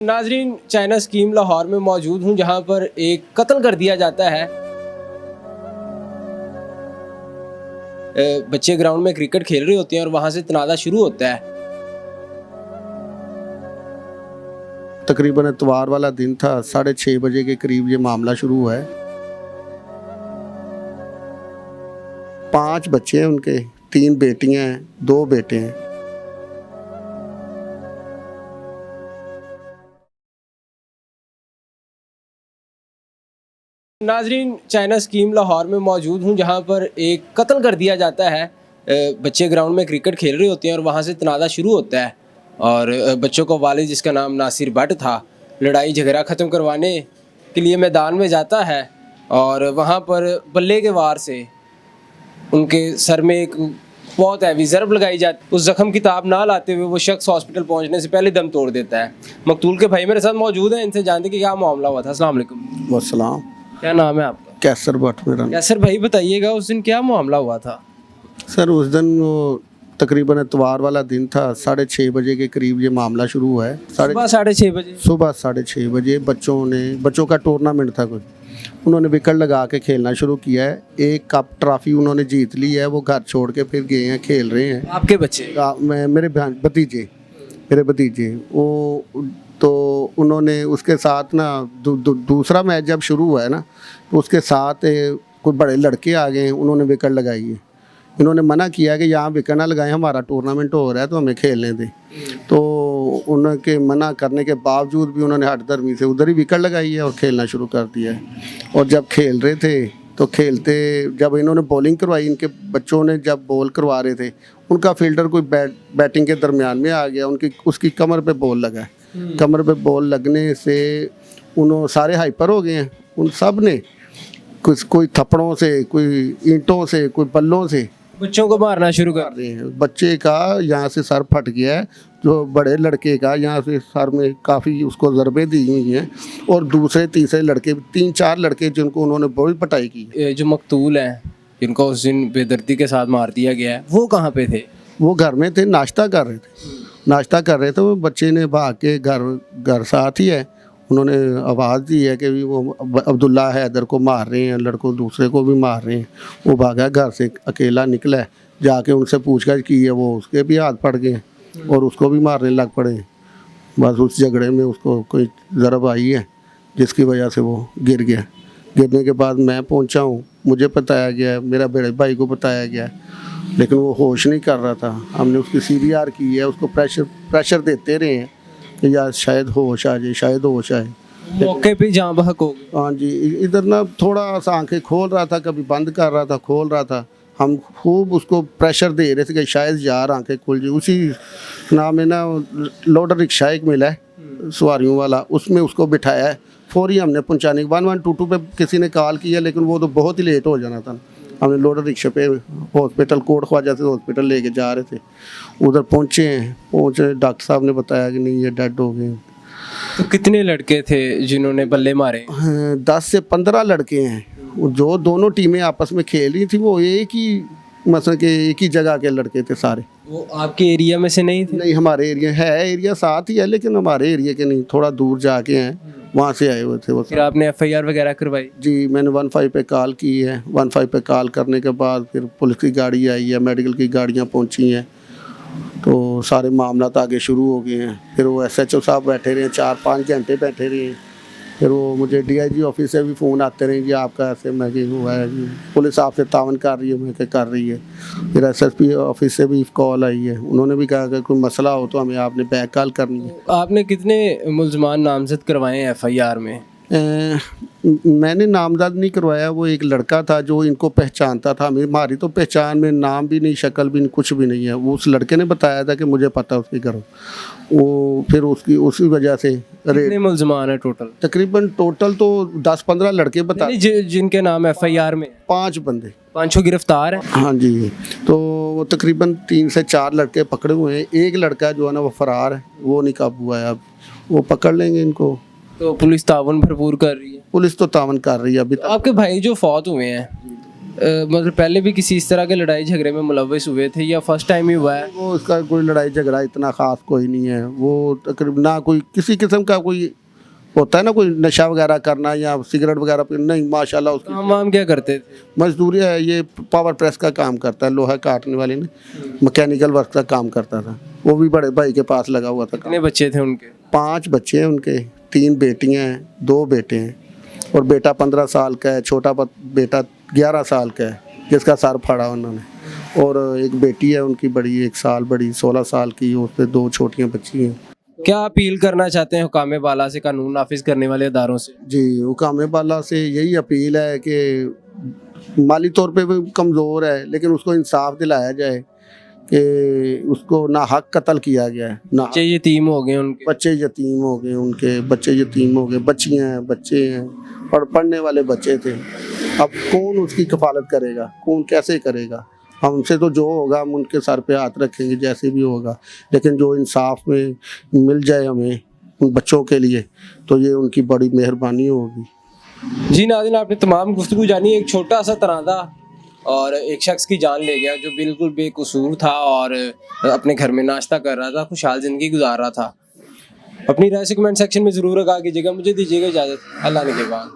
नाजरीन, China scheme Lahore में मौजूद हूँ जहाँ पर एक कत्ल कर दिया जाता है। बच्चे ग्राउंड में क्रिकेट खेल रहे होते हैं और वहाँ से तनाज़ा शुरू होता है। तकरीबन इतवार वाला दिन था, 6:30 बजे के करीब ये मामला शुरू हुआ है। 5 बच्चे हैं उनके, 3 बेटियां हैं, 2 बेटे हैं। नाजरीन, चाइना स्कीम लाहौर में मौजूद हूँ जहाँ पर एक कत्ल कर दिया जाता है। बच्चे ग्राउंड में क्रिकेट खेल रहे होते हैं और वहाँ से तनाज़ा शुरू होता है और बच्चों का वालिद, जिसका नाम नासिर भट्ट था, लड़ाई झगड़ा ख़त्म करवाने के लिए मैदान में जाता है और वहाँ पर बल्ले के वार से उनके सर में एक बहुत हैवी ज़रब लगाई जाती है। उस ज़ख्म की ताब ना लाते हुए वो शख्स हॉस्पिटल पहुँचने से पहले दम तोड़ देता है। मकतूल के भाई मेरे साथ मौजूद हैं, इनसे जानते कि क्या मामला हुआ था। अस्सलाम वालेकुम। वस्सलाम। क्या नाम है आपका? कैसर भट्ट मेरा नाम। कैसर भाई, बताइएगा उस दिन क्या मामला हुआ था? सर, उस दिन वो तकरीबन इतवार वाला दिन था, 6:30 बजे के करीब ये मामला शुरू हुआ है। सुबह 6:30 बजे। सुबह 6:30 बजे बच्चों का टूर्नामेंट था कुछ। उन्होंने विकेट लगा के खेलना शुरू किया है। एक कप ट्रॉफी उन्होंने जीत ली है। वो घर छोड़ के फिर गए हैं, खेल रहे हैं। आपके बच्चे? मेरे भतीजे वो, तो उन्होंने उसके साथ ना दूसरा मैच जब शुरू हुआ है ना, तो उसके साथ कोई बड़े लड़के आ गए हैं। उन्होंने विकेट लगाई है। इन्होंने मना किया कि यहाँ विकेट ना लगाएं, हमारा टूर्नामेंट हो रहा है तो हमें खेलने दें। तो उनके मना करने के बावजूद भी उन्होंने हठधर्मी से उधर ही विकेट लगाई है और खेलना शुरू कर दिया है। और जब खेल रहे थे तो जब इन्होंने बॉलिंग करवाई, इनके बच्चों ने जब बॉल करवा रहे थे, उनका फील्डर कोई बैटिंग के दरमियान में आ गया। उसकी कमर पे बॉल लगा। कमर पे बॉल लगने से उन्होंने सारे हाइपर हो गए हैं। उन सब ने कोई थप्पड़ों से, कोई ईंटों से, कोई बल्लों से बच्चों को मारना शुरू कर रहे हैं। बच्चे का यहाँ से सर फट गया है, जो बड़े लड़के का यहाँ से सर में काफ़ी उसको ज़रबे दी हुई हैं। और दूसरे तीसरे लड़के, 3-4 लड़के जिनको उन्होंने बड़ी पिटाई की। जो मकतूल हैं, जिनको उस दिन बेदर्दी के साथ मार दिया गया है, वो कहाँ पे थे? वो घर में थे, नाश्ता कर रहे थे। वो बच्चे ने भाग के घर साथ ही है, उन्होंने आवाज़ दी है कि वो अब्दुल्ला हैदर को मार रहे हैं, लड़कों दूसरे को भी मार रहे हैं। वो भागा, घर से अकेला निकला है। जाके उनसे पूछताछ की है, वो उसके भी हाथ पड़ गए और उसको भी मारने लग पड़े। बस उस झगड़े में उसको कोई ज़रब आई है जिसकी वजह से वो गिर गया। गिरने के बाद मैं पहुंचा हूँ, मुझे बताया गया है, मेरा बड़े भाई को बताया गया है, लेकिन वो होश नहीं कर रहा था। हमने उसकी CPR की है, उसको प्रेशर देते रहे हैं कि यार शायद होश आ जाए। मौके पे जान बहक हो गई। हाँ जी, इधर ना थोड़ा सा आंखें खोल रहा था, कभी बंद कर रहा था, खोल रहा था। हम खूब उसको प्रेशर दे रहे थे कि शायद यार आंखें खुल जाए। उसी नाम में ना लोडर रिक्शा एक मिला है सवारियों वाला, उसमें उसको बिठाया है। फौरी हमने पहुँचाने 1122 पे किसी ने कॉल किया, लेकिन वो तो बहुत ही लेट हो जाना था। हमने लोडर रिक्शे पे हॉस्पिटल, कोट ख्वाजा से हॉस्पिटल लेके जा रहे थे। उधर पहुँचे, डॉक्टर साहब ने बताया कि नहीं, ये डेड हो गए। तो कितने लड़के थे जिन्होंने बल्ले मारे? 10 से 15 लड़के हैं। जो दोनों टीमें आपस में खेल रही थी, वो एक ही जगह के लड़के थे सारे। वो आपके एरिया में से नहीं थे? नहीं, हमारे एरिया साथ ही है, लेकिन हमारे एरिया के नहीं, थोड़ा दूर जाके हैं, वहाँ से आए हुए थे वो। फिर आपने FIR वगैरह करवाई? जी, मैंने 15 पे कॉल की है। 15 पे कॉल करने के बाद फिर पुलिस की गाड़ी आई है, मेडिकल की गाड़ियाँ पहुँची हैं, तो सारे मामला आगे शुरू हो गए हैं। फिर वो SHO साहब बैठे रहे, 4-5 घंटे बैठे रहे। फिर वो मुझे DIG ऑफिस से भी फ़ोन आते रहे कि आपका ऐसे मैं कि हुआ है, पुलिस आपसे तावन कर रही है, मैं क्या कर रही है। फिर SSP ऑफिस से भी कॉल आई है, उन्होंने भी कहा कि कोई मसला हो तो हमें आपने बैक कॉल करनी है। आपने कितने मुल्ज़मान नामज़द करवाए हैं FIR में? मैंने नामजद नहीं करवाया। वो एक लड़का था जो इनको पहचानता था। हमारी तो पहचान में नाम भी नहीं, शक्ल भी नहीं, कुछ भी नहीं है। वो उस लड़के ने बताया था कि मुझे पता उसके घर। वो फिर उसी वजह से कितने मुल्ज़मान है टोटल? तकरीबन टोटल तो 10-15 लड़के बता, जिनके नाम FIR में 5 बंदे, 5 गिरफ्तार हैं। हाँ जी। तो वो तकरीबन 3 से 4 लड़के पकड़े हुए हैं। एक लड़का जो है ना वो फरार है, वो नहीं काबू हुआ है। अब वो पकड़ लेंगे इनको। तो पुलिस तावन भरपूर कर रही है? पुलिस तो तावन कर रही है अभी। आपके भाई जो फौत हुए हैं, मतलब पहले भी किसी इस तरह के लड़ाई झगड़े में मुलविस हुए थे या फर्स्ट टाइम ही हुआ है? वो उसका कोई लड़ाई झगड़ा इतना ख़ास कोई नहीं है, वो तकरीबन ना कोई किसी किस्म का कोई होता है ना, कोई नशा वगैरह करना या सिगरेट वगैरह पीना, नहीं माशाल्लाह। उसकी काम वाम क्या करते थे? मजदूरी है, ये पावर प्रेस का काम करता है, लोहा काटने वाले ने मैकेनिकल वर्क का काम करता था। वो भी बड़े भाई के पास लगा हुआ था। कितने बच्चे थे उनके? 5 बच्चे हैं उनके, 3 बेटियां हैं, 2 बेटे हैं, और बेटा 15 साल का है, छोटा बेटा 11 साल का है जिसका सर फाड़ा उन्होंने, और एक बेटी है उनकी बड़ी, 1 साल बड़ी, 16 साल की, उससे 2 छोटियां बच्ची हैं। क्या अपील करना चाहते हैं हुकाम बाला से, कानून नाफिज करने वाले इदारों से? जी, हुकाम बाला से यही अपील है कि माली तौर पे भी कमज़ोर है, लेकिन उसको इंसाफ दिलाया जाए कि उसको ना हक कत्ल किया गया है, ना बच्चे यतीम हो गए उनके। बच्चे यतीम हो गए, उनके बच्चे यतीम हो गए, बच्चियाँ हैं, बच्चे हैं, पढ़ने वाले बच्चे थे। अब कौन उसकी कफालत करेगा, कौन कैसे करेगा? हमसे तो जो होगा हम उनके सर पे हाथ रखेंगे जैसे भी होगा, लेकिन जो इंसाफ में मिल जाए हमें उन बच्चों के लिए, तो ये उनकी बड़ी मेहरबानी होगी। जी नाज़रीन, आपने तमाम गुफ्तगू जानी। एक छोटा सा तनाज़ा और एक शख्स की जान ले गया जो बिल्कुल बेकसूर था और अपने घर में नाश्ता कर रहा था, खुशहाल ज़िंदगी गुजार रहा था। अपनी राय से कमेंट सेक्शन में ज़रूर आगाह कीजिएगा। मुझे दीजिएगा इजाज़त, अल्लाह ने के बाद।